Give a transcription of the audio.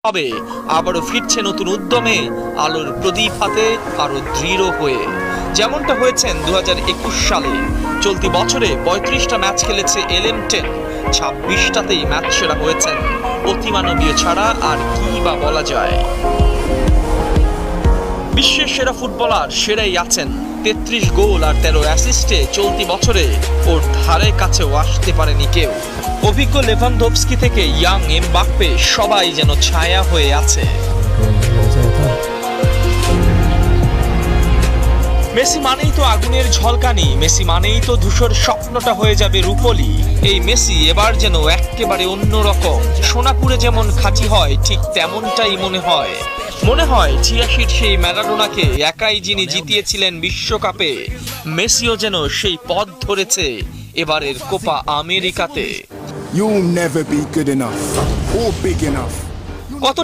তবে আবারও ফিরছে নতুন উদ্যমে, আলোর প্রদীপ হাতে আরো দৃঢ় হয়ে। যেমনটা হয়েছেন 2021 সালে। চলতি বছরে 35টা ম্যাচ খেলেছে LM10, 26টাতেই ম্যাচ সেরা হয়েছেন। অতিমানবীয় ছাড়া আর কি বা বলা যায়। বিশ্বের সেরা ফুটবলার সেরাই আছেন। 33 গোল আর 13 অ্যাসিস্টে চলতি বছরে ওর ধারে কাছেও আসতে পারেনি কেউ। অভিজ্ঞ লেভানডোভস্কি থেকে ইয়াং এমবাপ্পে সবাই যেন ছায়া হয়ে আছে। মেসি মানেই তো আগুনের ঝলকানি, মেসি মানেই তো ধূসর স্বপ্নটা হয়ে যাবে রূপলি। এই মেসি এবার যেন একেবারে অন্যরকম। সোনাপুরে যেমন খাঁটি হয় ঠিক তেমনটাই মনে হয়। 86-র সেই ম্যারাডোনাকে একাই যিনি জিতিয়েছিলেন বিশ্বকাপে, মেসিও যেন সেই পথ ধরেছে এবারের কোপা আমেরিকাতে। You'll never be good enough or big enough. কত